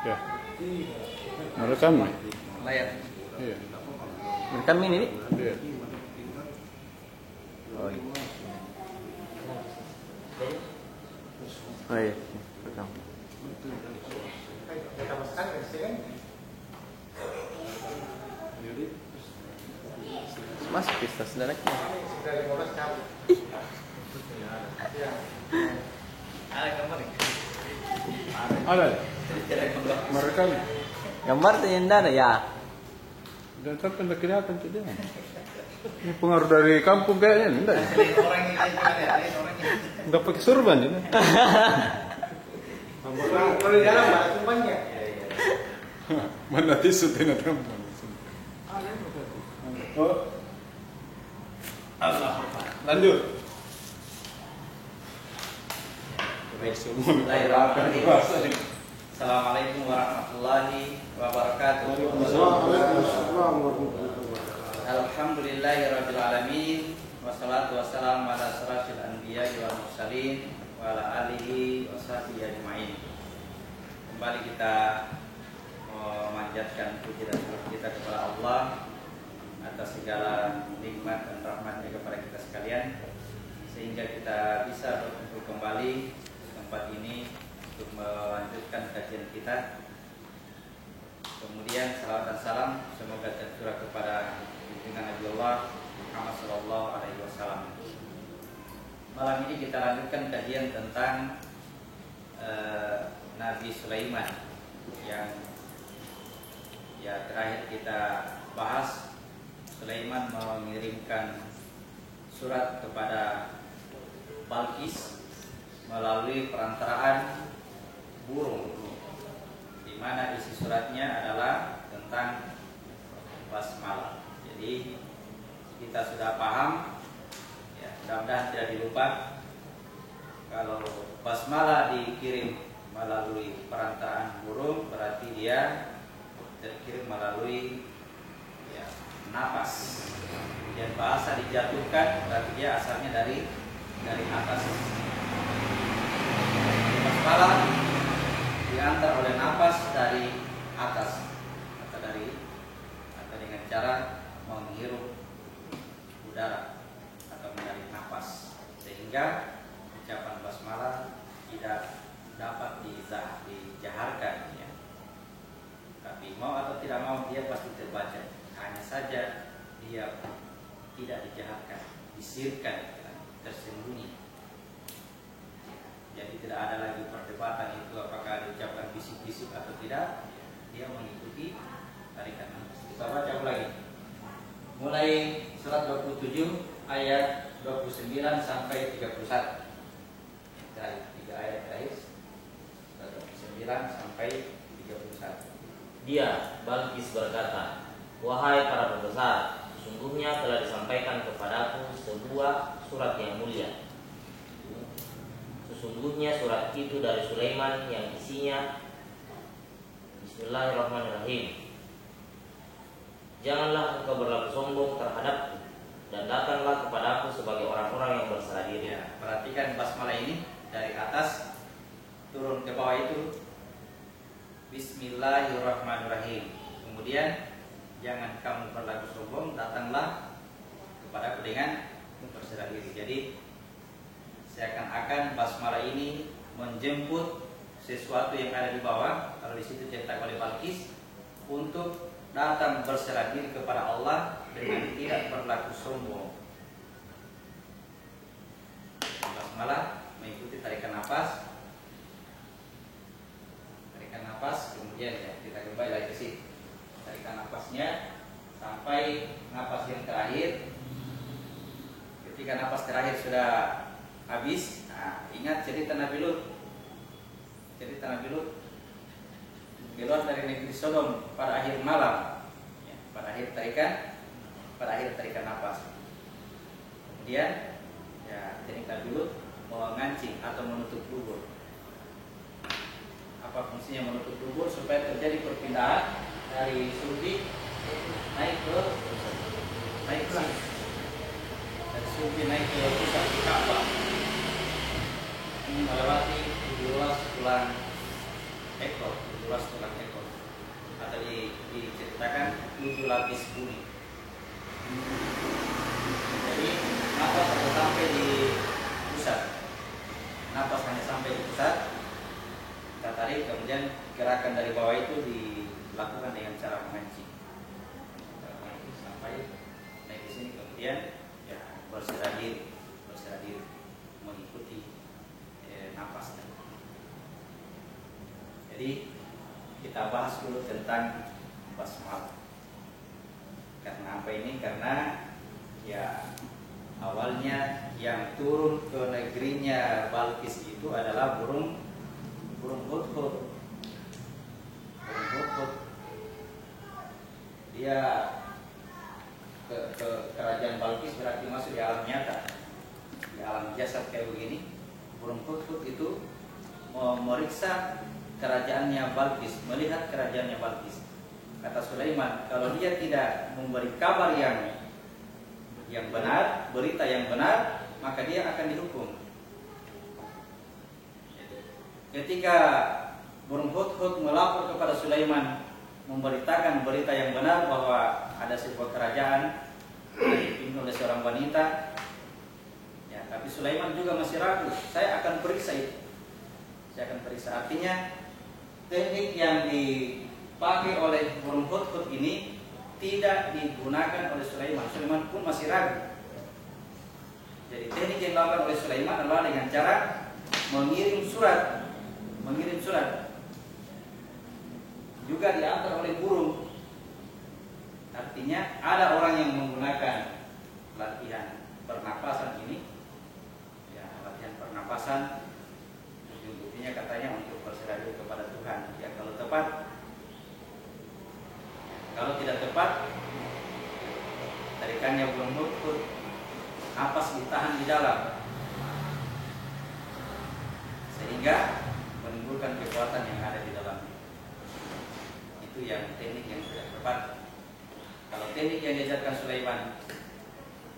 Ya. Merekam nih. Layar. Iya. Merekam ini nih. Iya. Oh iya. Oh iya. Rekam. Mas, kita saudara. Ada. Merekam. Gambar tuh yang ada ya. Dan tapi tidak kelihatan tuh dia. Ini pengaruh dari kampung kayaknya, enggak ya? Enggak pakai surban ini. Kalau di dalam ada tumpangnya. Mana tisu tidak tampang. Oh. Allah. Lanjut. Bismillahirrahmanirrahim. Assalamualaikum warahmatullahi wabarakatuh. Alhamdulillahirabbil alamin. Wassalatu wassalamu ala asyrafil anbiya'i wal mursalin wa ala alihi washabihi ajmain. Kembali kita memanjatkan puji dan syukur kita kepada Allah atas segala nikmat dan rahmatnya kepada kita sekalian, sehingga kita bisa berkumpul kembali di tempat ini untuk melanjutkan kajian kita. Kemudian salawat dan salam semoga tercurah kepada junjungan Nabi Allah Muhammad sallallahu alaihi wasallam. Malam ini kita lanjutkan kajian tentang Nabi Sulaiman yang terakhir kita bahas. Sulaiman mengirimkan surat kepada Balqis melalui perantaraan burung, di mana isi suratnya adalah tentang basmalah. Jadi kita sudah paham, ya, mudah-mudahan tidak dilupa kalau basmalah dikirim melalui perantaraan burung, berarti dia terkirim melalui napas. Dan bahasa dijatuhkan berarti dia asalnya dari atas. Basmalah diantar oleh napas dari atas atau dengan cara menghirup udara atau menarik napas, sehingga ucapan basmalah tidak dapat dijaharkan, ya. Tapi mau atau tidak mau dia pasti terbaca. Hanya saja dia tidak dijahatkan, disirkan, tersembunyi. Jadi tidak ada lagi perdebatan itu apakah diucapkan bisik-bisik atau tidak. Dia mengikuti tarikan nafas. Kita baca lagi. Mulai surat 27 ayat 29 sampai 31. Terakhir 3 ayat terakhir. Surat 29 sampai 31. Dia Balqis berkata, "Wahai para pembesar, sesungguhnya telah disampaikan kepadaku sebuah surat yang mulia. Sesungguhnya surat itu dari Sulaiman yang isinya Bismillahirrahmanirrahim. Janganlah engkau berlaku sombong terhadapku, dan datanglah kepadaku sebagai orang-orang yang berserah diri." Ya, perhatikan basmalah ini dari atas turun ke bawah itu Bismillahirrahmanirrahim. Kemudian jangan kamu berlaku sombong, datanglah kepadaku dengan berserah diri. Jadi seakan-akan basmalah ini menjemput sesuatu yang ada di bawah. Kalau di situ cetak oleh Balqis untuk datang berserah diri kepada Allah dengan tidak berlaku sombong. Basmalah mengikuti tarikan nafas. Tarikan nafas, kemudian ya, kita kembali lagi ke sini. Tarikan nafasnya sampai nafas yang terakhir. Ketika nafas terakhir sudah habis, ingat cerita Nabi Lut. Cerita Nabi Lut keluar dari negeri Sodom pada akhir malam, ya, pada akhir tarikan nafas. Kemudian ya, teknik Nabi Lut mengancing atau menutup lubur. Apa fungsinya menutup lubur? Supaya terjadi perpindahan dari Sufi naik ke sini. Dari Sufi naik ke pusat Ka'bah. Ini melewati 17 bulan ekor, 17 tulang ekor, atau diceritakan 7 lapis bumi. Jadi napas hanya sampai di pusat, napas hanya sampai di pusat, kita tarik, kemudian gerakan dari bawah itu dilakukan dengan cara mengancing sampai naik ke sini, kemudian ya berserah diri mengikuti napas tadi. Jadi kita bahas dulu tentang basmalah. Karena apa ini? Karena ya awalnya yang turun ke negerinya Balkis itu adalah burung hudhud. Dia ke kerajaan Balkis berarti masuk di alam nyata, di alam jasad kayak begini. Burung hudhud itu memeriksa kerajaannya Balkis, melihat kerajaannya Balkis. Kata Sulaiman, kalau dia tidak memberi kabar yang benar, berita yang benar, maka dia akan dihukum. Ketika burung hudhud melapor kepada Sulaiman, memberitakan berita yang benar bahwa ada sebuah kerajaan dipimpin oleh seorang wanita, ya, tapi Sulaiman juga masih ragu. Saya akan periksa itu. Artinya teknik yang dipakai oleh burung hudhud ini tidak digunakan oleh Sulaiman. Sulaiman pun masih ragu. Jadi teknik yang dilakukan oleh Sulaiman adalah dengan cara mengirim surat. Juga diantar oleh burung. Artinya ada orang yang menggunakan latihan pernapasan ini, ya, latihan pernapasan. Buktinya katanya untuk berserah diri kepada Tuhan. Ya, kalau tepat, kalau tidak tepat, tarikannya belum hudhud, napas ditahan di dalam, sehingga menimbulkan kekuatan yang ada di dalam. Itu yang teknik yang tidak tepat. Kalau teknik yang diajarkan Sulaiman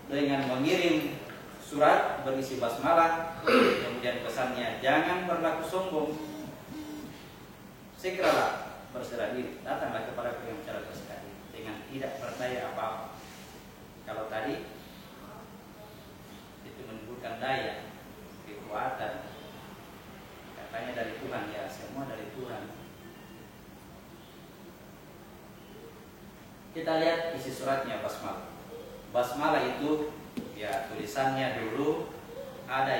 dengan mengirim surat berisi basmalah, kemudian pesannya jangan berlaku sombong, segeralah berserah diri, datanglah kepada yang cara berserah diri dengan tidak berdaya apa-apa. Kalau tadi itu menimbulkan daya, kekuatan, katanya dari Tuhan, ya semua dari Tuhan. Kita lihat isi suratnya basmalah. Basmalah itu ya tulisannya dulu ada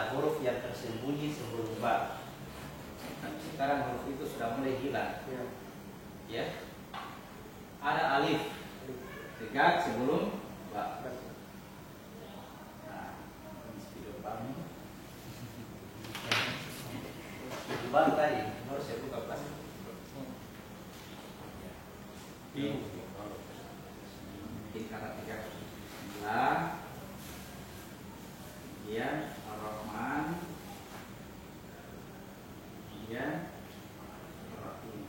huruf yang tersembunyi sebelum ba. Sekarang huruf itu sudah mulai hilang. Ya. Ada alif tegak sebelum ba. Nah, ini video kami. Itu baru tadi, harus saya buka kelas. Tingkat 39, kemudian Ar-Rahman, kemudian Ar-Rahim.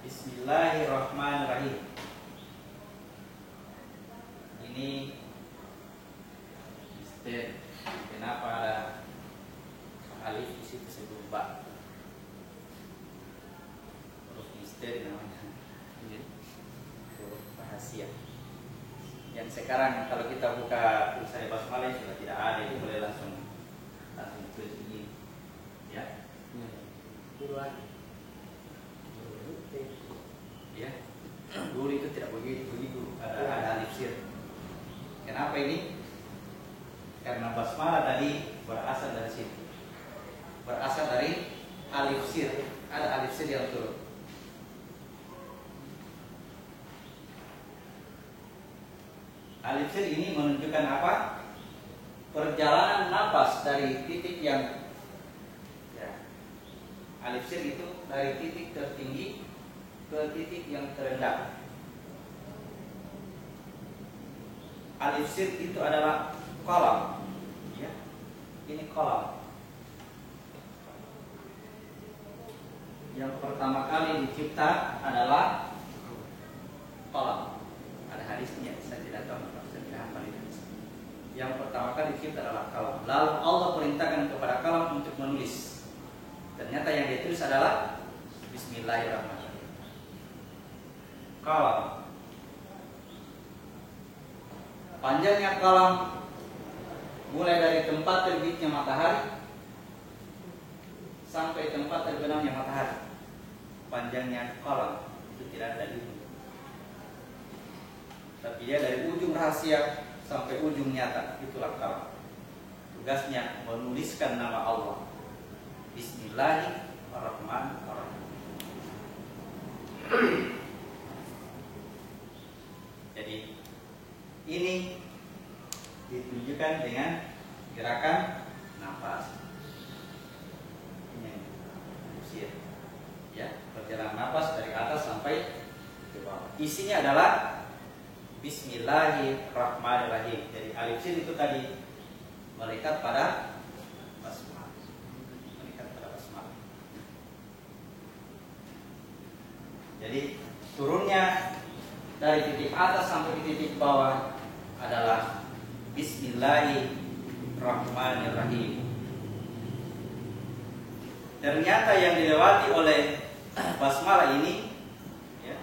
Bismillahirrahmanirrahim. Ini misteri. Kenapa ada alif di situ sebelum ba? Huruf misteri namanya. Huruf rahasia. Yang sekarang kalau kita buka tulisan basmalah sudah tidak ada, itu boleh langsung tulis begini. Ya. Ya. Dulu itu tidak begitu ada alif sir. Kenapa ini? Karena basmalah tadi berasal dari situ. Berasal dari alif sir. Ada alif sir yang turun. Alif sir ini menunjukkan apa? Perjalanan napas dari titik yang alif sir itu dari titik tertinggi ke titik yang terendah. Alif sir itu adalah kolam, ya. Ini kolam. Yang pertama kali dicipta adalah qalam. Ada hadisnya, saya tidak tahu, saya tidak hafal itu. Yang pertama kali dicipta adalah qalam. Lalu Allah perintahkan kepada qalam untuk menulis. Ternyata yang ditulis adalah Bismillahirrahmanirrahim. Qalam. Panjangnya qalam mulai dari tempat terbitnya matahari sampai tempat terbenamnya matahari. Panjangnya qalam itu tidak ada ujung. Tapi dia dari ujung rahasia sampai ujung nyata, itulah qalam. Tugasnya menuliskan nama Allah. Bismillahirrahmanirrahim. Jadi ini ditunjukkan dengan gerakan nafas. Ini manusia, ya, perjalanan nafas dari atas sampai ke bawah. Isinya adalah Bismillahirrahmanirrahim. Jadi alif sin itu tadi melekat pada basmalah. Melekat pada basmalah. Jadi turunnya dari titik atas sampai titik bawah adalah Bismillahirrahmanirrahim. Ternyata yang dilewati oleh basmalah ini, ya,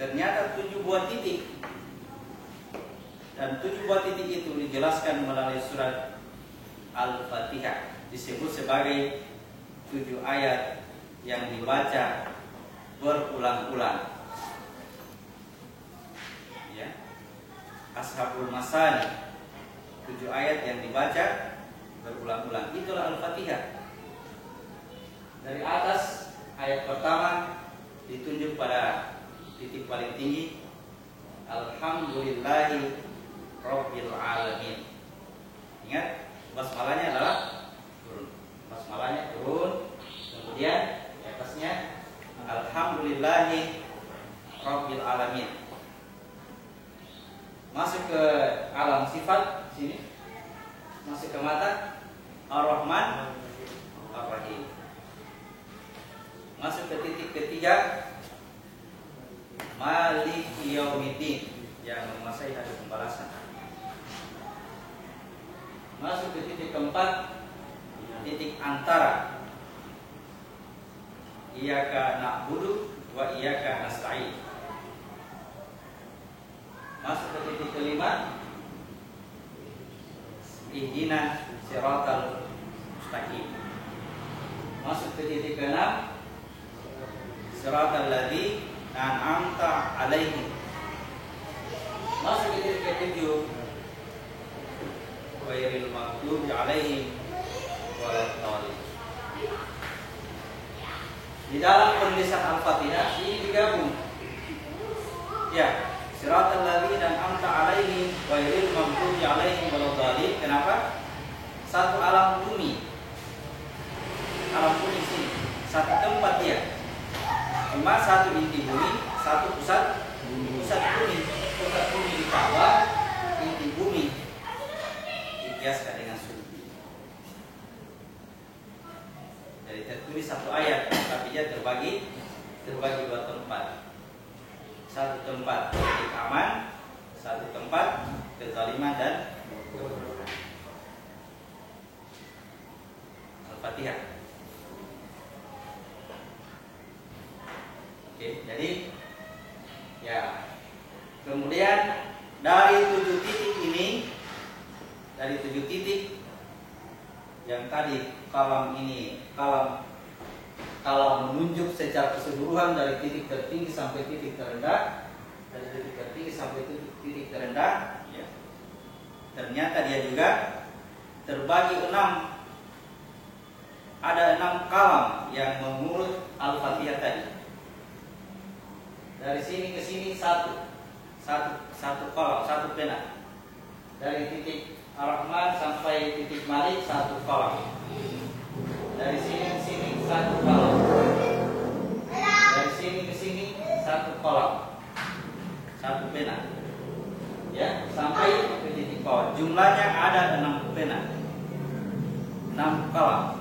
ternyata 7 buah titik. Dan 7 buah titik itu dijelaskan melalui surat Al-Fatihah. Disebut sebagai 7 ayat yang dibaca berulang-ulang. Ya. Ashabul Masani, 7 ayat yang dibaca berulang-ulang. Itulah Al-Fatihah. Dari atas ayat pertama ditunjuk pada titik paling tinggi, Alhamdulillahi Rabbil Alamin. Ingat, basmalahnya adalah turun. Basmalahnya turun. Kemudian di atasnya Alhamdulillahi Rabbil Alamin. Masuk ke alam sifat sini. Masuk ke mata Ar-Rahman Ar-Rahim. Masuk ke titik ketiga Malik Yaumiddin, yang menguasai hari pembalasan. Masuk ke titik keempat, titik antara Iyyaka na'budu wa iyyaka nasta'in. Masuk ke titik kelima, Ihdinas siratal mustaqim. Masuk ke titik keenam, Siratal ladzi an'amta alaihim. Masuk ke titik ketujuh, Ghairil maghdubi alaihim waladdallin. Di dalam penulisan Al-Fatihah ini digabung, ya, Siratal ladzi an'amta alaihim ghairil maghdubi alaihim waladdallin. Kenapa? Satu alam bumi. Alam bumi sini, satu tempat dia. Cuma satu inti bumi, satu pusat bumi. Pusat bumi di Ka'bah, inti bumi dihiaskan dengan suci. Jadi tertulis satu ayat, tapi dia terbagi dua tempat. Satu tempat titik aman, satu tempat kezaliman dan keburukan. Al-Fatihah. Oke, jadi ya, kemudian dari 7 titik ini, dari 7 titik yang tadi kalam ini, kalau menunjuk secara keseluruhan dari titik tertinggi sampai titik terendah, dari titik tertinggi sampai titik terendah, ya, ternyata dia juga terbagi 6. Ada 6 kalam yang mengurut Al-Fatihah tadi. Dari sini ke sini satu kolam, satu pena. Dari titik Ar-Rahman sampai titik Malik satu kolam. Dari sini ke sini satu kolam. Dari sini ke sini satu kolam, satu pena. Ya, sampai ke titik bawah. Jumlahnya ada 6 pena, 6 kolam.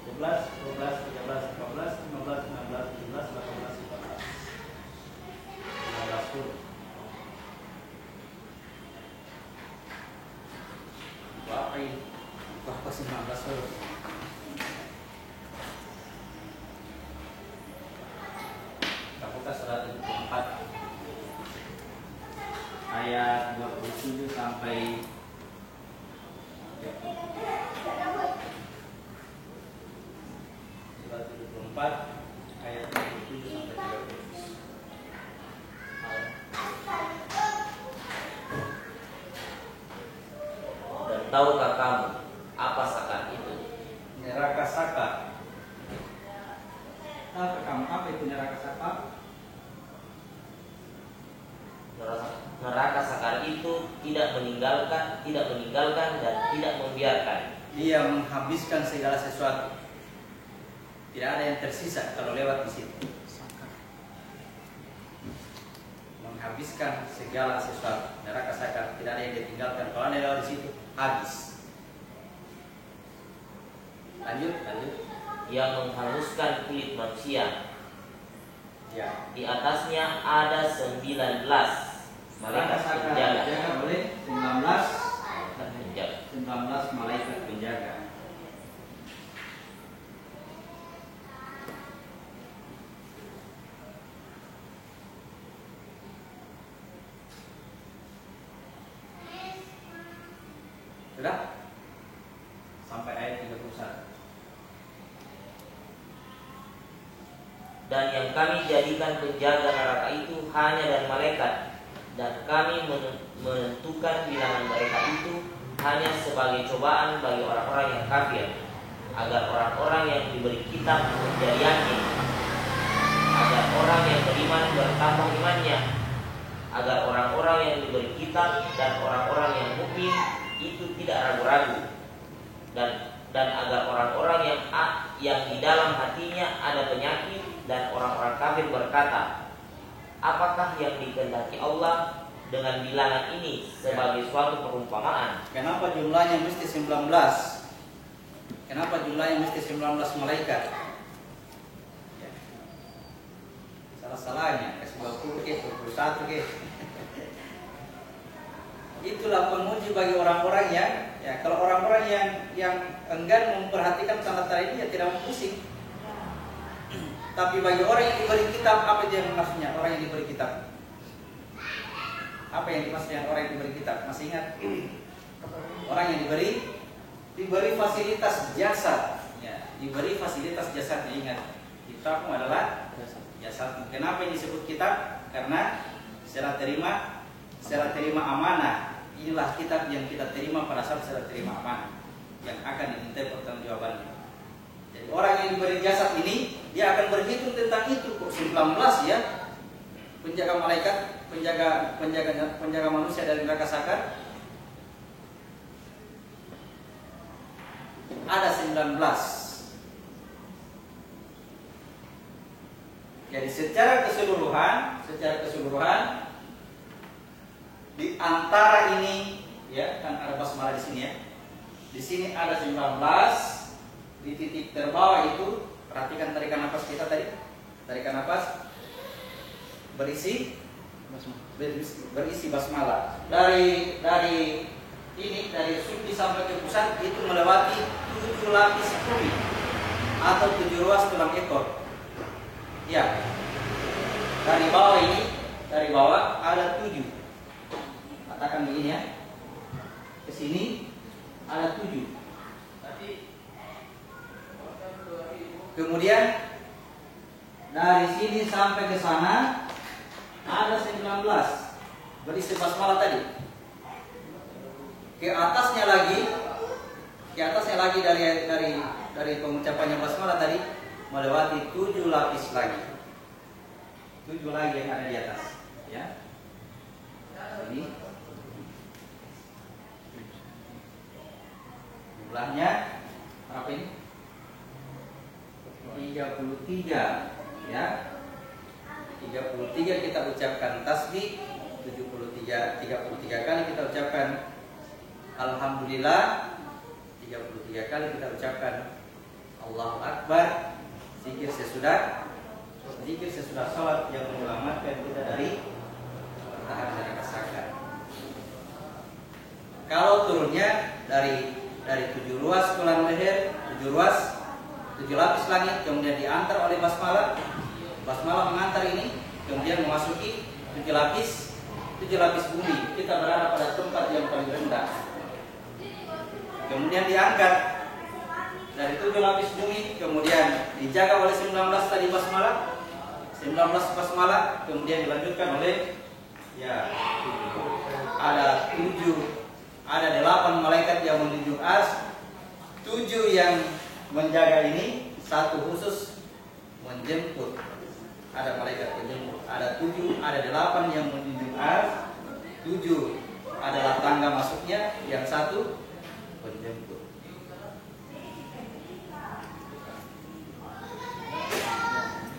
11, 12, 13, 14, 15, 16, 17, 18, 19, 20. Apa ini? Apa 19 huruf? Kita buka surat 24 ayat 27 sampai 30. Surat 24 ayat 27 sampai 30. Dan tahukah kamu apa sakar itu? Neraka saka. Tahukah kamu apa itu neraka saka? Neraka sakar itu tidak meninggalkan dan tidak membiarkan. Dia menghabiskan segala sesuatu. Tidak ada yang tersisa kalau lewat di situ. habiskan segala sesuatu. Neraka sakar tidak ada yang ditinggalkan. Kalau ada lewat di situ habis. Lanjut. Yang menghanguskan kulit manusia. Ya. Di atasnya ada 19 malaikat penjaga. Penjaga boleh 19 19 malaikat penjaga. Sudah? Sampai ayat 31. Dan yang kami jadikan penjaga neraka itu hanya dari malaikat, dan kami menentukan bilangan mereka itu hanya sebagai cobaan bagi orang-orang yang kafir, agar orang-orang yang diberi kitab menjadi yakin, agar orang yang beriman bertambah imannya, agar orang-orang yang diberi kitab dan orang-orang yang mukmin itu tidak ragu-ragu, dan agar orang-orang yang di dalam hatinya ada penyakit dan orang-orang kafir berkata, apakah yang dikehendaki Allah dengan bilangan ini sebagai suatu perumpamaan? Kenapa jumlahnya mesti 19? Kenapa jumlahnya mesti 19 malaikat? Ya. Salah-salahnya ke 20 ke 21 ke. Itulah penguji bagi orang-orang yang kalau orang-orang yang enggan memperhatikan tanda-tanda ini ya tidak pusing. Tapi bagi orang yang diberi kitab, apa dia maksudnya orang yang diberi kitab? Apa yang dimaksudkan orang yang diberi kitab? Masih ingat? Orang yang diberi fasilitas jasad, ya, diberi fasilitas jasad. Ingat, kitabmu adalah jasad. Kenapa ini disebut kitab? Karena serah terima amanah. Inilah kitab yang kita terima pada saat serah terima amanah, yang akan dimintai pertanggungjawabannya. Jadi orang yang diberi jasad ini, dia akan berhitung tentang itu. 19 ya, penjaga malaikat, penjaga manusia dari neraka sakar. Ada 19. Jadi secara keseluruhan di antara ini ya, kan ada basmalah di sini ya. Di sini ada 19. Di titik terbawah itu, perhatikan tarikan nafas kita tadi. Tarikan nafas berisi basmalah. Dari sumbi sampai ke pusat itu melewati 7 lapis bumi atau 7 ruas tulang ekor. Ya. Dari bawah ada 7. Katakan begini ya. Ke sini ada 7. Kemudian dari sini sampai ke sana ada 19. Berisi basmalah tadi. Ke atasnya lagi dari pengucapannya basmalah tadi melewati 7 lapis lagi. 7 lagi yang ada di atas, ya. Ini jumlahnya berapa ini? 33 ya. 33 kita ucapkan tasbih, 33 kali kita ucapkan alhamdulillah, 33 kali kita ucapkan Allahu Akbar. Zikir sesudah salat yang menyelamatkan kita dari pertahanan neraka sakar. Kalau turunnya dari 7 ruas tulang leher, 7 lapis langit, kemudian diantar oleh basmalah mengantar ini, kemudian memasuki 7 lapis bumi. Kita berada pada tempat yang paling rendah. Kemudian diangkat dari 7 lapis bumi, kemudian dijaga oleh 19 tadi basmalah, kemudian dilanjutkan oleh ada 8 malaikat yang menunjuk ars, 7 yang menjaga ini, 1 khusus menjemput. Ada malaikat penjemput, ada 7, ada 8 yang menunjuk ars, 7 adalah tangga masuknya, yang 1 penjemput.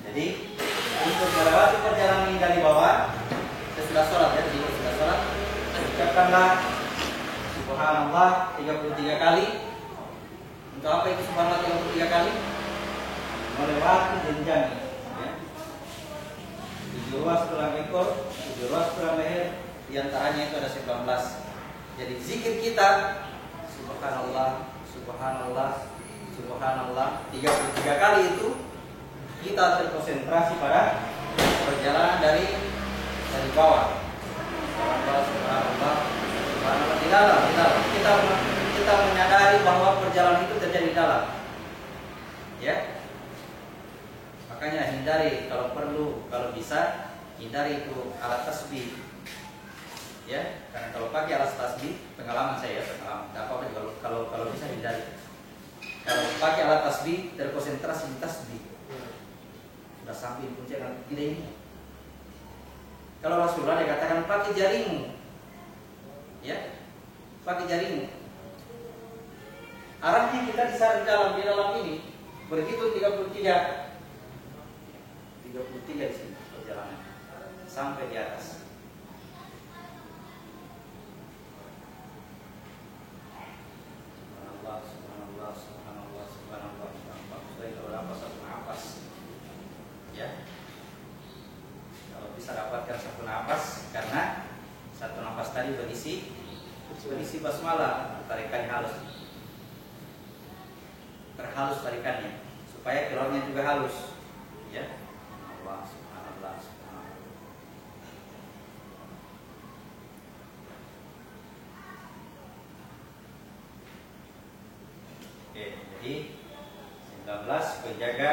Jadi untuk melewati perjalanan ini dari bawah, sesudah sholat Di antaranya itu ada 19. Jadi zikir kita subhanallah, subhanallah, subhanallah 33 kali itu kita terkonsentrasi pada perjalanan dari bawah. Subhanallah, subhanallah, subhanallah di dalam. Kita menyadari bahwa perjalanan itu terjadi di dalam. Ya. Makanya hindari kalau perlu, kalau bisa hindari itu alat tasbih. Ya, karena kalau pakai alat tasbih, pengalaman saya ya, pengalaman. Tidak apa-apa juga kalau bisa hindari. Kalau pakai alat tasbih, terkonsentrasi di tasbih. Sudah sampai di puncak tidak ini. Kalau Rasulullah dikatakan pakai jarimu, ya, pakai jarimu. Arahnya kita di dalam ini. Begitu 33 di sini perjalanan sampai di atas. Subhanallah, subhanallah, subhanallah, subhanallah. Kalau dapat satu nafas, ya. Kalau bisa dapatkan satu nafas, karena satu nafas tadi berisi basmalah, tarikannya halus, terhalus tarikannya, supaya keluarnya juga halus, ya. Subhanallah, subhanallah. Oke, jadi 19 penjaga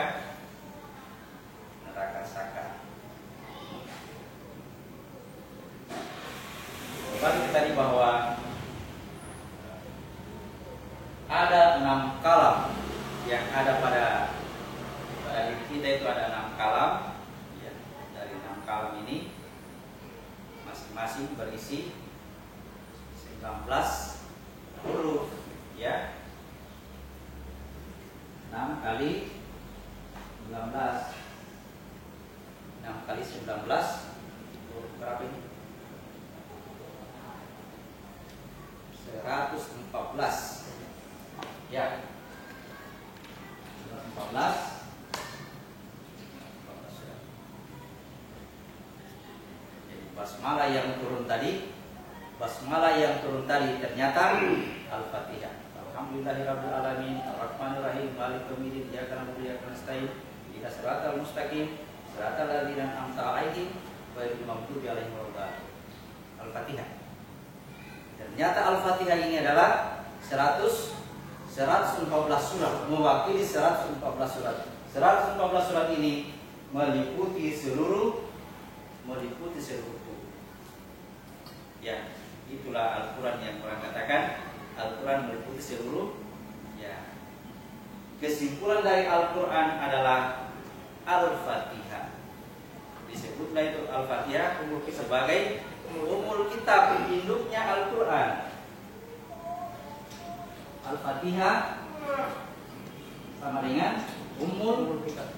neraka saka. Kembali tadi bahwa ada 6 kalam yang ada pada diri kita, itu ada 6 kalam. Ya, dari 6 kalam ini masing-masing berisi 19 huruf, ya. 6 kali 19 huruf berapa ini? 114, ya. 114. Basmalah yang turun tadi ternyata Al-Fatihah. Alhamdulillahirabbil alamin, arrahmanir rahim, malikil yaumiddin, iyyaka na'budu wa iyyaka nasta'in, ihdinas siratal mustaqim, siratal ladzina an'amta 'alaihim ghairil maghdubi 'alaihim waladdallin. Al-Fatihah. Ternyata Al-Fatihah ini adalah 114 surat, mewakili 114 surat. 114 surat ini meliputi seluruh ya, itulah Al-Quran yang orang katakan Al-Quran meliputi seluruh, ya. Kesimpulan dari Al-Quran adalah Al-Fatihah. Disebutlah itu Al-Fatihah sebagai umul kitab, induknya Al-Quran. Al-Fatihah sama dengan umul kitab.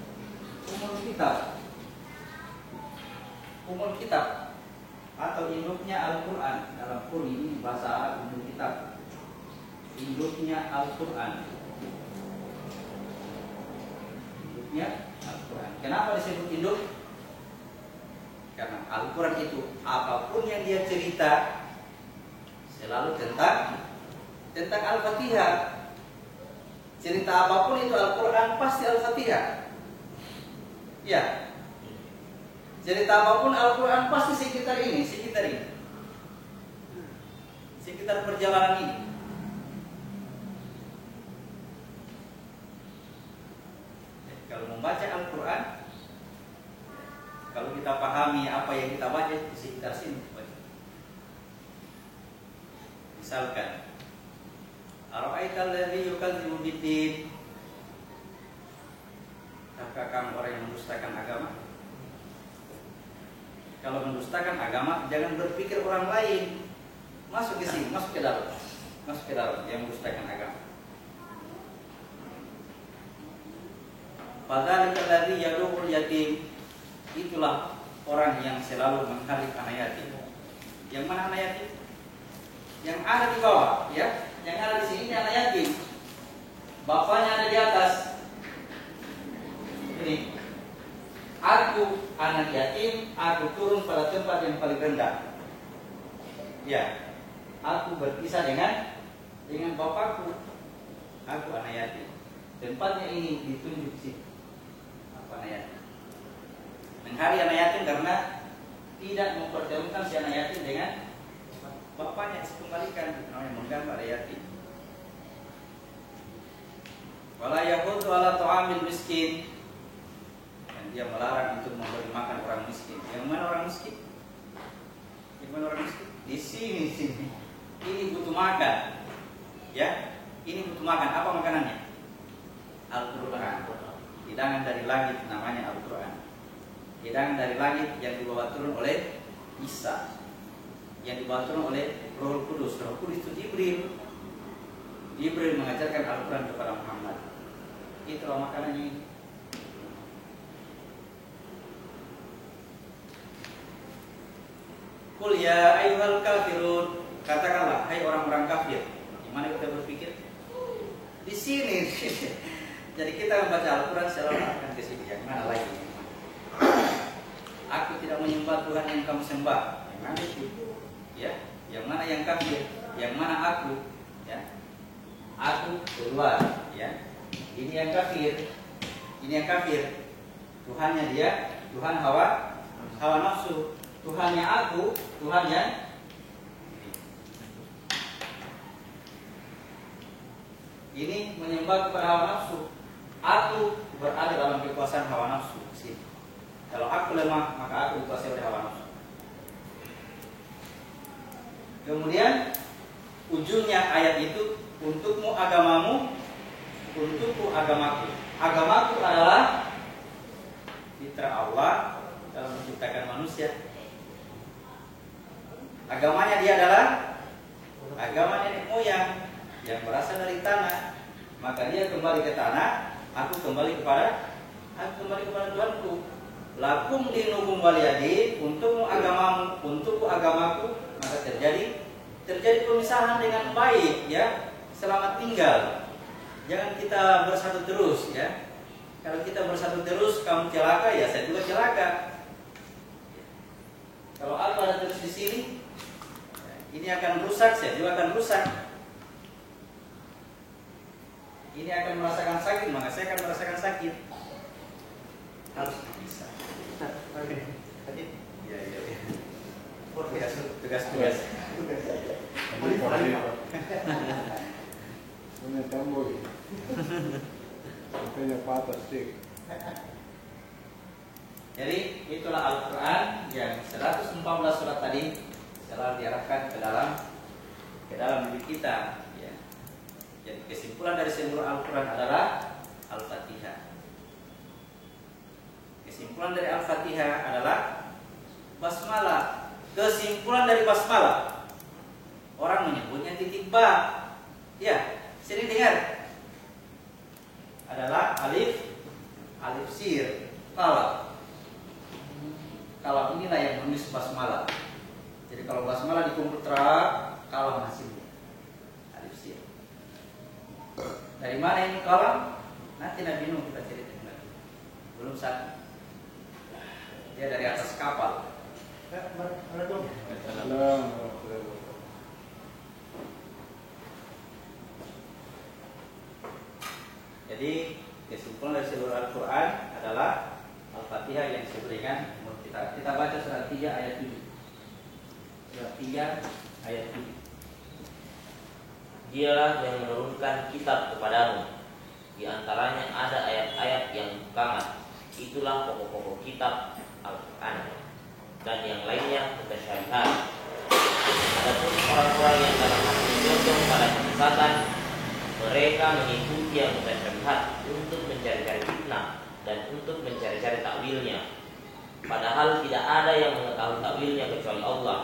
Umul kitab atau induknya Al-Quran. Dalam Quran ini bahasa Arab umul kitab, induknya Al-Quran. Induknya Al-Quran. Kenapa disebut induk? Karena Al-Quran itu apapun yang dia cerita selalu tentang Al-Fatihah. Cerita apapun itu Al-Quran pasti Al-Fatihah. Ya. Cerita apapun Al-Quran pasti sekitar perjalanan ini. Kalau membaca Al-Quran, kalau kita pahami apa yang kita baca di sekitar sini. Misalkan, ara'aital ladzi yukadzibu biddin. Apakah kamu orang yang mendustakan agama? Kalau mendustakan agama, jangan berpikir orang lain. Masuk ke sini, masuk ke dalam yang mendustakan agama. Fadzalika alladzi yad'ul yatim. Itulah orang yang selalu menghardik anak yatim. Yang mana anak yatim? Yang ada di bawah, ya. Yang ada di sini anak yatim. Bapaknya ada di atas. Ini. Aku anak yatim, aku turun pada tempat yang paling rendah. Ya, aku berpisah dengan bapakku. Aku anak yatim. Tempatnya ini ditunjuk sih. Apa anak yatim? Menghari anak yatim karena tidak mempertemukan si anak yatim dengan bapaknya, dikembalikan, namanya menggambar anak yatim. Wala yahudu ala ta'amil miskin. Dan dia melarang untuk memberi makan orang miskin. Yang mana orang miskin? Yang mana orang miskin? Di sini. Ini butuh makan. Ya, ini butuh makan. Apa makanannya? Al-Quran. Hidangan dari langit, namanya Al-Quran. Hidangan dari langit yang dibawa turun oleh Isa, yang dibawa turun oleh Roh Kudus. Roh Kudus itu Jibril mengajarkan Al-Quran kepada Muhammad. Itulah makanannya. Qul ya ayyuhal kafirun, katakanlah hai orang-orang kafir. Di mana kita berpikir? Di sini. Jadi kita membaca Al-Quran selalu akan ke sini. Yang mana lagi? Aku tidak menyembah Tuhan yang kamu sembah. Yang mana itu? Ya, yang mana yang kafir? Yang mana aku? Ya, aku keluar. Ya, ini yang kafir. Ini yang kafir. Tuhannya dia, Tuhan hawa nafsu. Tuhannya aku, Tuhannya ini menyembah kepada hawa nafsu. Aku berada dalam kekuasaan hawa nafsu. Kalau aku lemah, maka aku dikuasai oleh hawa nafsu. Kemudian ujungnya ayat itu, untukmu agamamu, untukku agamaku. Agamaku adalah fitrah Allah dalam menciptakan manusia. Agamanya dia adalah agama nenek moyang yang berasal dari tanah. Maka dia kembali ke tanah, aku kembali kepada Tuhanku. Lakum dinukum waliyadin, untukmu agamamu, untukku agamaku. Maka terjadi pemisahan dengan baik, ya. Selamat tinggal. Jangan kita bersatu terus, ya. Kalau kita bersatu terus, kamu celaka, ya saya juga celaka. Kalau aku ada terus di sini, ini akan rusak, saya juga akan rusak. Ini akan merasakan sakit, maka saya akan merasakan sakit. Harus bisa. Oke. Iya. Tugas. Punya tamboi. Punya patah stick. Jadi itulah Al-Quran yang 114 surat tadi selalu diarahkan ke dalam diri kita. Ya. Jadi kesimpulan dari seluruh Al-Quran adalah Al-Fatihah. Kesimpulan dari Al-Fatihah adalah basmalah. Kesimpulan dari basmalah, orang menyebutnya titik ba. Ya, sering dengar. Adalah alif sir, kalam. Kalam inilah yang menulis basmalah. Jadi kalau basmalah di komputer, kalam hasilnya. Alif sir. Dari mana ini kalam? Nanti Nabi Nuh kita ceritakan. Belum satu. Dia dari atas kapal. Jadi kesimpulan dari seluruh Al-Quran adalah Al-Fatihah yang seberingan. Kita baca surat 3 ayat 7. Surat 3 ayat 7. Dialah yang menurunkan kitab kepadamu. Di antaranya ada ayat-ayat yang muhkamat. Itulah pokok-pokok kitab Al-Quran. Dan yang lainnya mutasyabihat. Adapun orang-orang yang dalam hati condong pada kesesatan, mereka mengikuti yang mutasyabihat untuk mencari-cari fitnah dan untuk mencari-cari takwilnya. Padahal tidak ada yang mengetahui takwilnya kecuali Allah.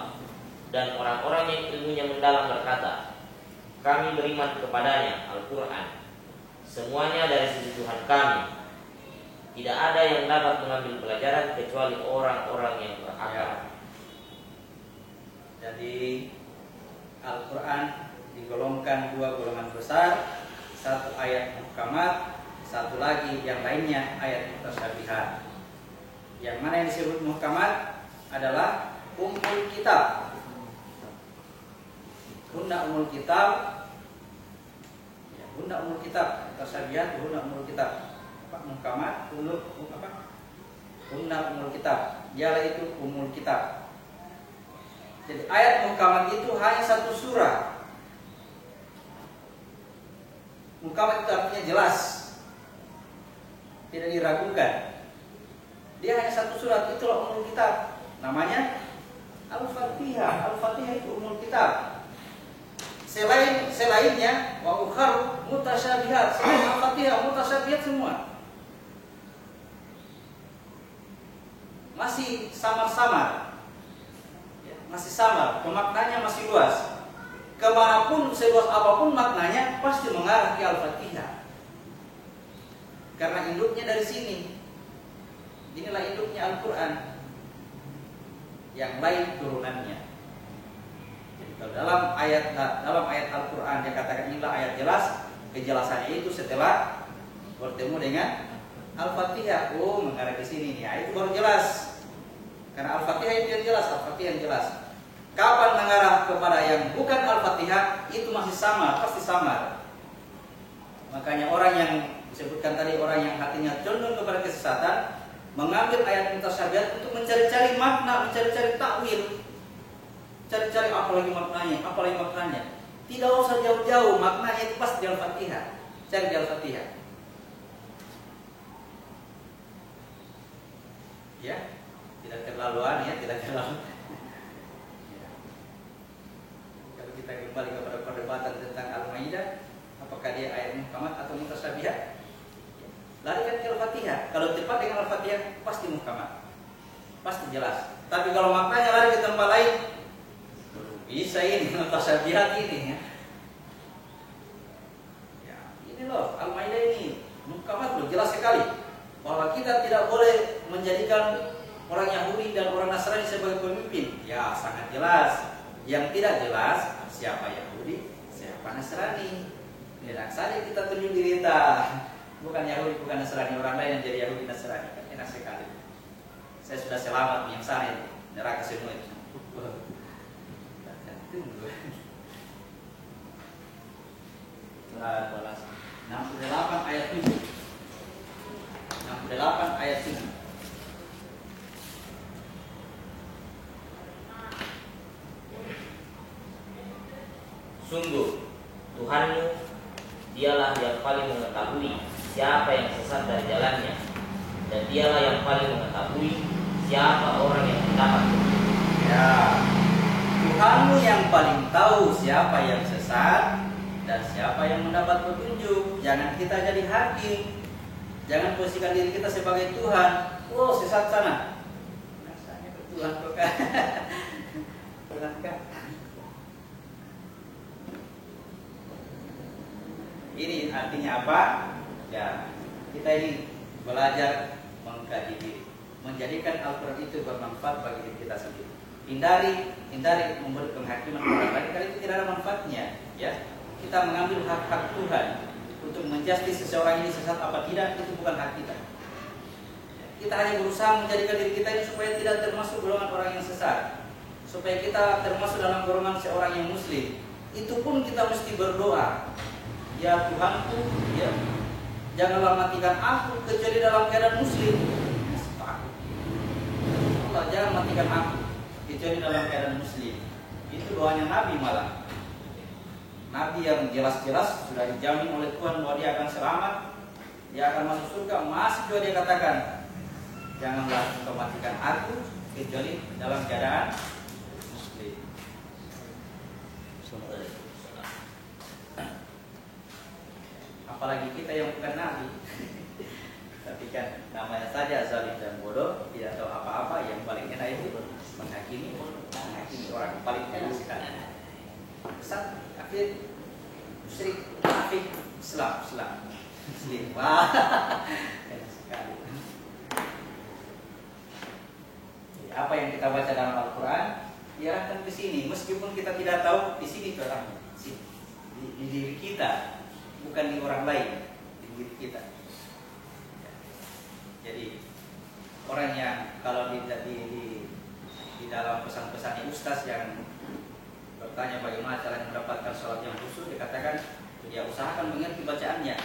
Dan orang-orang yang ilmunya mendalam berkata, kami beriman kepadanya, Al-Quran. Semuanya dari sisi Tuhan kami. Tidak ada yang dapat mengambil pelajaran kecuali orang-orang yang berakal. Jadi Al-Quran digolongkan dua golongan besar. Satu ayat muhkamat, satu lagi yang lainnya ayat mutasyabihat. Yang mana yang disebut muhkamat adalah ummul kitab. hunna umul kitab. Ya, hunna umul kitab. Mutasyabihat hunna umul kitab. Muhkamat hunna umul kitab. Dialah itu umul kitab. Jadi ayat muhkamat itu hanya satu surah. Muhkamat itu artinya jelas, tidak diragukan. Dia hanya satu surat, itulah umul kitab. Namanya Al-Fatihah. Al-Fatihah itu umul kitab. Selainnya wa ukhar mutasyabihat. Selain Al-Fatihah mutasyabihat semua. Masih samar-samar. Ya, masih samar, pemaknanya masih luas. Kemanapun, seluas apapun maknanya pasti mengarah ke Al-Fatihah. Karena induknya dari sini. Inilah induknya Al-Quran. Yang lain turunannya. Jadi kalau dalam ayat Al-Quran dia katakan inilah ayat jelas, kejelasannya itu setelah bertemu dengan Al-Fatihah. Oh, mengarah ke sini nih. Itu baru jelas. Karena Al-Fatihah itu yang jelas, Al-Fatihah yang jelas. Kapan mengarah kepada yang bukan Al-Fatihah, itu masih samar, pasti samar. Makanya orang yang disebutkan tadi, orang yang hatinya condong kepada kesesatan, mengambil ayat mutasyabihat untuk mencari-cari makna, mencari-cari takwil, cari-cari apalagi maknanya. Tidak usah jauh-jauh, maknanya itu pasti di Al-Fatihah. Cari di Al-Fatihah. Ya, tidak terlaluan ya, tidak terlalu. Kalau kita kembali kepada perdebatan tentang Al-Maidah, apakah dia ayat muhkamat atau mutasyabihat? Larikan ke Al-Fatihah. Kalau tepat dengan Al-Fatihah pasti muhkamat, pasti jelas. Tapi kalau maknanya lari ke tempat lain, bisa ini mutasyabihat ini ya. Ya, ini loh Al-Maidah ini muhkamat loh, jelas sekali bahwa kita tidak boleh menjadikan orang Yahudi dan orang Nasrani sebagai pemimpin. Ya, sangat jelas. Yang tidak jelas siapa Yahudi, siapa Nasrani. Enak saja kita tunjuk diri kita. Bukan Yahudi, bukan Nasrani, orang lain yang jadi Yahudi Nasrani. Enak sekali. Saya sudah selamat yang sana itu, neraka semua itu. Balas 68 ayat 7. 68 ayat 7. Sungguh Tuhanmu dialah yang paling mengetahui siapa yang sesat dari jalannya, dan dialah yang paling mengetahui siapa orang yang mendapat petunjuk. Ya, Tuhanmu yang paling tahu siapa yang sesat dan siapa yang mendapat petunjuk. Jangan kita jadi hakim. Jangan posisikan diri kita sebagai Tuhan. Oh, sesat sana. Rasanya ke Tuhan kok kan. Tuhan kan. Ini artinya apa? Ya, kita ini belajar mengkaji diri, menjadikan Al-Quran itu bermanfaat bagi diri kita sendiri. Hindari memberi penghakiman orang lain, karena itu tidak ada manfaatnya. Ya, kita mengambil hak-hak Tuhan untuk menjustis seseorang ini sesat apa tidak, itu bukan hak kita. Kita hanya berusaha menjadikan diri kita ini supaya tidak termasuk golongan orang yang sesat, supaya kita termasuk dalam golongan seorang yang Muslim. Itu pun kita mesti berdoa. Ya Tuhanku, ya, janganlah matikan aku kecuali dalam keadaan Muslim. Allah, jangan matikan aku kecuali dalam keadaan Muslim. Itu doanya Nabi malah. Nabi yang jelas-jelas sudah dijamin oleh Tuhan bahwa dia akan selamat, dia akan masuk surga, masih juga dia katakan, janganlah engkau matikan aku kecuali dalam keadaan Muslim. Apalagi kita yang bukan Nabi. Tapi kan namanya saja zalim dan bodoh, tidak tahu apa-apa. Yang paling enak itu menghakimi orang paling enak sekali. Sat, akhir, musyrik, munafik, Islam. Muslim. Wah, enak sekali. Apa yang kita baca dalam Al-Quran diarahkan ke sini, meskipun kita tidak tahu di sini terang di diri kita. Bukan di orang lain, di diri kita. Jadi orang yang kalau di dalam pesan-pesannya ustaz yang bertanya bagaimana cara mendapatkan sholat yang khusyuk, dikatakan ya usahakan mengerti bacaannya.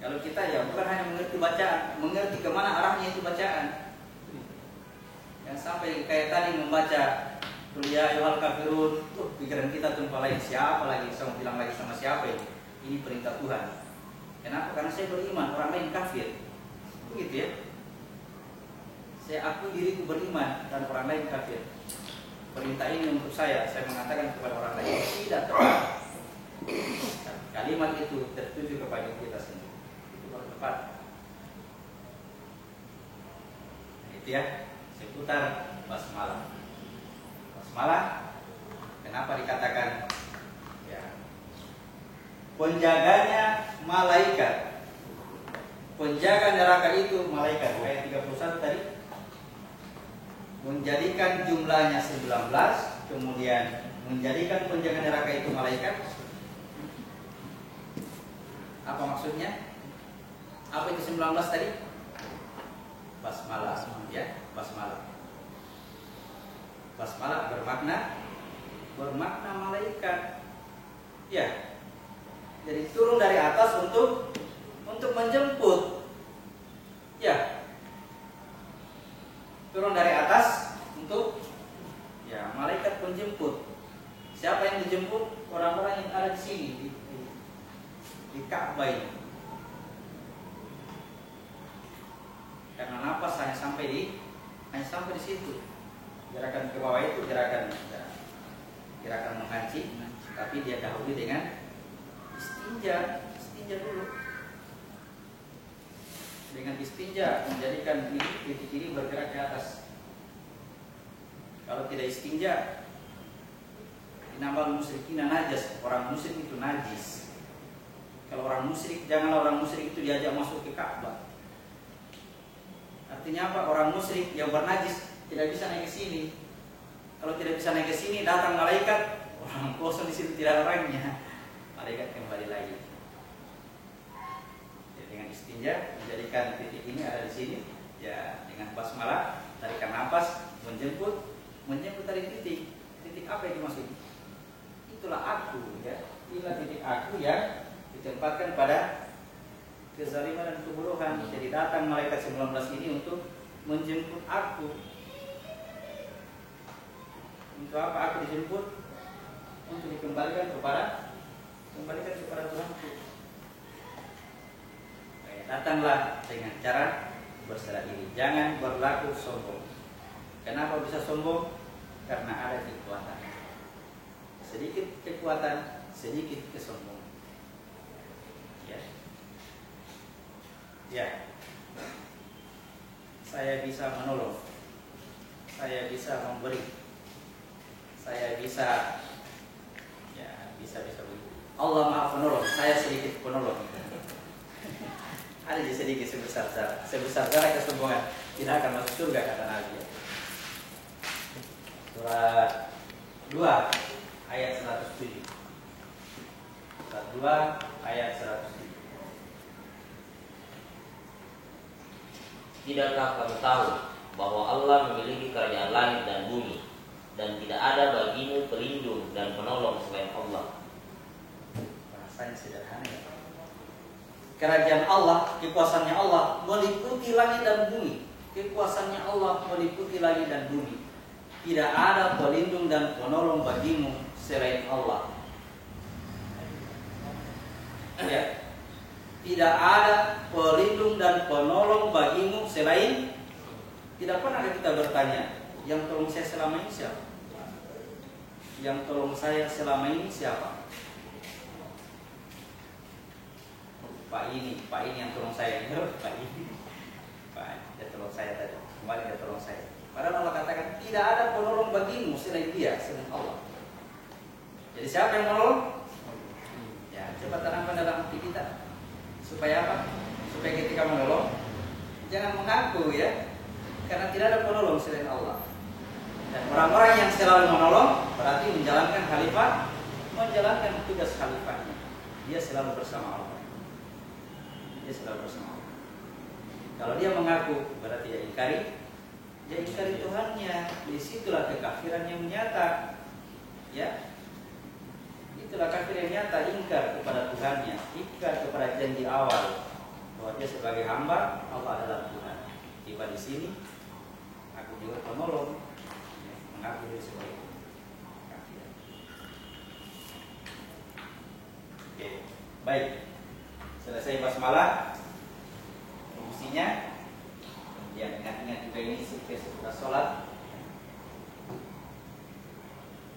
Kalau kita ya bukan hanya mengerti bacaan, mengerti kemana arahnya itu bacaan. Yang sampai kayak tadi membaca Qul ya ayyuhal kafirun, pikiran kita tumpah lain, siapa lagi, saya bilang lagi sama siapa ini? Ini perintah Tuhan. Kenapa? Karena saya beriman, orang lain kafir. Begitu ya. Saya akui diriku beriman dan orang lain kafir. Perintah ini untuk saya mengatakan kepada orang lain tidak tepat. Kalimat itu tertuju kepada kita sendiri. Itu baru tepat. Nah, itu ya, seputar basmalah. Basmalah, kenapa dikatakan ya, penjaganya malaikat. Penjaga neraka itu malaikat. Ayat 31 tadi. Menjadikan jumlahnya 19, kemudian menjadikan penjaga neraka itu malaikat. Apa maksudnya? Apa itu 19 tadi? Basmalah, ya, basmalah. Basmalah bermakna malaikat. Ya. Jadi turun dari atas untuk menjemput. Ya. Turun dari atas untuk ya malaikat penjemput. Siapa yang dijemput? Orang-orang yang ada di sini di Ka'bah ini. Karena nafas hanya sampai di situ. Gerakan ke bawah itu gerakan menghaji, tapi dia dahului dengan istinja dulu. Dengan istinja menjadikan titik ini bergerak ke atas. Kalau tidak istinja, inamal musyrikina najas, orang musyrik itu najis. Kalau orang musyrik, janganlah orang musyrik itu diajak masuk ke Ka'bah. Artinya apa? Orang musyrik yang bernajis tidak bisa naik ke sini. Kalau tidak bisa naik ke sini, datang malaikat, orang kosong di situ tidak ada orangnya. Malaikat kembali lagi. Dengan istinja menjadikan titik ini ada di sini, ya dengan basmalah tarikan nafas menjemput dari titik apa yang dimaksud? Itulah aku, ya. Itulah titik aku yang ditempatkan pada kezaliman dan kebodohan. Jadi datang malaikat 19 ini untuk menjemput aku. Untuk apa aku dijemput? Untuk dikembalikan kepada Tuhanku. Datanglah dengan cara berserah diri. Jangan berlaku sombong. Kenapa bisa sombong? Karena ada kekuatan. Sedikit kekuatan, sedikit kesombongan. Ya. Saya bisa menolong. Saya bisa memberi. Saya bisa begitu. Allah Maha Penolong, saya sedikit penolong. Ada sedikit sebesar darah kesombongan tidak akan masuk surga kata Nabi. Surat 2 ayat 107. Surat 2 ayat 107. Tidakkah kamu tahu bahwa Allah memiliki kerajaan langit dan bumi, dan tidak ada bagimu pelindung dan penolong selain Allah? Bahasanya sederhana ya. Kerajaan Allah, kekuasaannya Allah meliputi langit dan bumi. Kekuasaannya Allah meliputi langit dan bumi. Tidak ada pelindung dan penolong bagimu selain Allah. Ya. Tidak ada pelindung dan penolong bagimu selain. Tidak pernah kita bertanya, yang tolong saya selama ini siapa? Yang tolong saya selama ini siapa? Pak ini yang tolong saya. Pak dia tolong saya tadi. Kembali dia tolong saya. Padahal Allah katakan tidak ada penolong bagimu selain Dia, selain Allah. Jadi siapa yang menolong? Ya, coba tanamkan dalam hati kita. Supaya apa? Supaya ketika menolong jangan mengaku ya, karena tidak ada penolong selain Allah. Dan orang-orang yang selalu menolong berarti menjalankan tugas khalifahnya. Dia selalu bersama Allah. Kalau dia mengaku berarti dia ingkari Tuhannya. Disitulah kekafiran yang nyata. Ya, itulah kafir yang nyata, ingkar kepada Tuhannya, ingkar kepada janji awal bahwa dia sebagai hamba, Allah adalah Tuhan. Tiba di sini, aku juga penolong, ya, mengaku diri sebagai kafir. Oke, baik. Selesai basmalah, fungsinya. Ya, ingat-ingat juga ini sesudah sholat,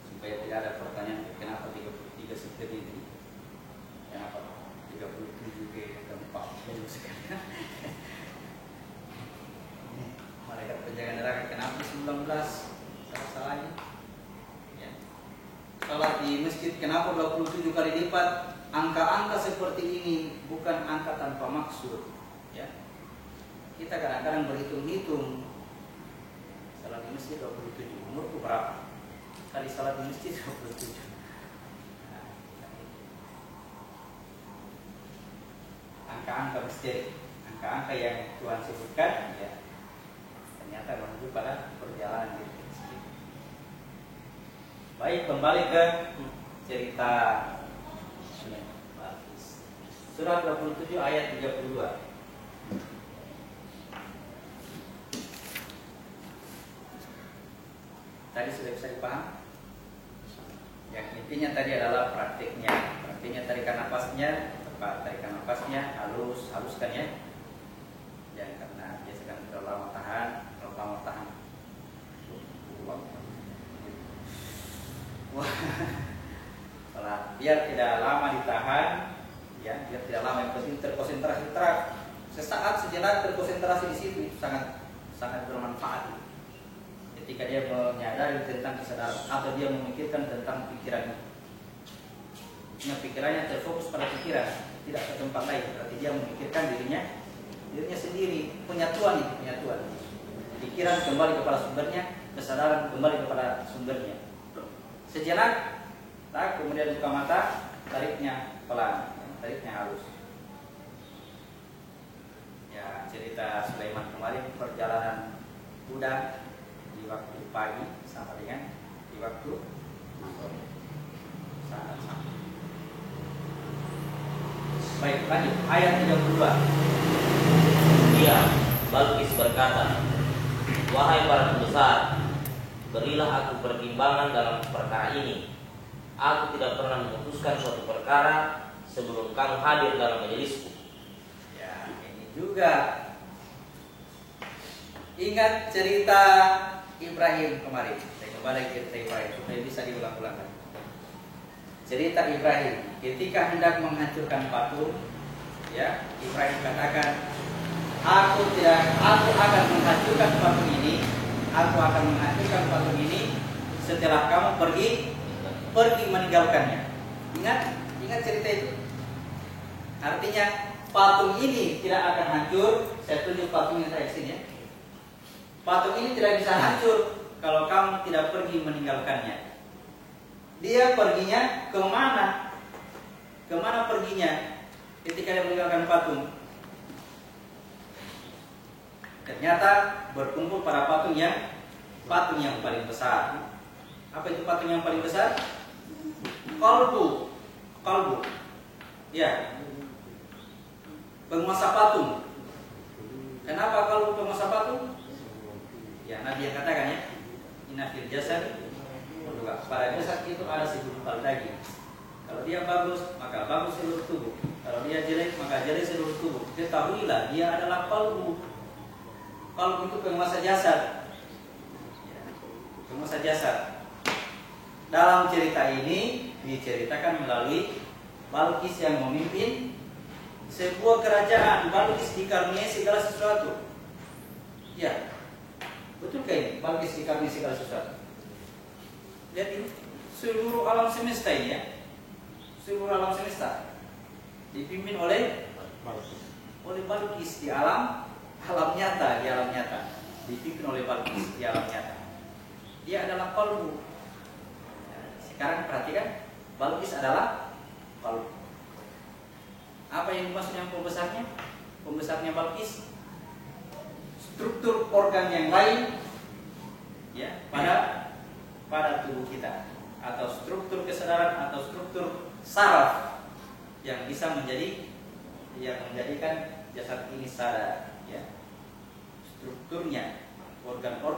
supaya tidak ada pertanyaan kenapa 33 seperti ini, kenapa 37 ke 40 sekalian. Malaikat penjaga neraka kenapa 19 salah-salahnya, ya. Sholat di masjid kenapa 27 kali lipat. Angka-angka seperti ini bukan angka tanpa maksud, ya. Kita kadang-kadang berhitung-hitung, salat di masjid 27, umurku berapa? Kali salat di masjid 27. Nah, angka-angka misteri, angka-angka yang Tuhan sebutkan, ya, ternyata menuju pada perjalanan di masjid. Baik, kembali ke cerita Surah 27 ayat 32. Tadi sudah bisa dipaham? Yang intinya tadi adalah praktiknya. Praktiknya tarikan napasnya, tepat tarikan napasnya, haluskan ya. Jangan karena biasakan terlalu lama tahan. Wah, biar tidak lama ditahan, ya, biar tidak lama, yang penting terkonsentrasi sesaat sejenak terkonsentrasi di situ, itu sangat bermanfaat. Ketika dia menyadari tentang kesadaran atau dia memikirkan tentang pikirannya, pikirannya terfokus pada pikiran, tidak ke tempat lain, berarti dia memikirkan dirinya sendiri. Penyatuan. Pikiran kembali kepada sumbernya, kesadaran kembali kepada sumbernya. Sejenak, kemudian buka mata, tariknya pelan, tariknya halus. Ya, cerita Sulaiman kemarin, perjalanan kuda di waktu pagi sama dengan di waktu sore, sangat sama. Baik, lanjut ayat 32. Dia, Balqis berkata, wahai para pembesar, berilah aku pertimbangan dalam perkara ini. Aku tidak pernah memutuskan suatu perkara sebelum kamu hadir dalam majelisku. Ya, ini juga ingat cerita Ibrahim kemarin. Saya kembali ke cerita Ibrahim supaya bisa diulang-ulang. Cerita Ibrahim ketika hendak menghancurkan patung, ya, Ibrahim katakan, aku akan menghancurkan patung ini. Aku akan menghancurkan patung ini setelah kamu pergi meninggalkannya. Ingat cerita itu. Artinya patung ini tidak akan hancur. Saya tunjuk patungnya saya sini ya. Patung ini tidak bisa hancur kalau kamu tidak pergi meninggalkannya. Dia perginya kemana? Kemana perginya ketika dia meninggalkan patung? Ternyata berkumpul pada patung yang paling besar. Apa itu patung yang paling besar? Kalbu. Ya. Penguasa patung. Kenapa kalbu penguasa patung? Ya, Nabi yang katakan ya, inna fil jasad mudghah. Pada jasad itu ada segumpal daging. Kalau dia bagus, maka bagus seluruh tubuh. Kalau dia jelek, maka jelek seluruh tubuh. Ketahuilah dia adalah kalbu. Kalbu itu penguasa jasad. Ya, penguasa jasad. Dalam cerita ini diceritakan melalui Balqis yang memimpin sebuah kerajaan. Balqis dikaruniai segala sesuatu. Ya, betul kayak Balqis dikaruniai segala sesuatu. Lihat ini, seluruh alam semesta ini ya, seluruh alam semesta dipimpin oleh Balqis di alam nyata, dipimpin oleh Balqis di alam nyata. Dia adalah kalbu. Sekarang perhatikan, Balqis adalah kalbu. Apa yang dimaksud yang pembesarnya? Pembesarnya Balqis, struktur organ yang lain, ya, pada tubuh kita. atau struktur kesadaran atau struktur saraf yang bisa menjadikan jasad ini sadar, ya. Strukturnya, organ-organ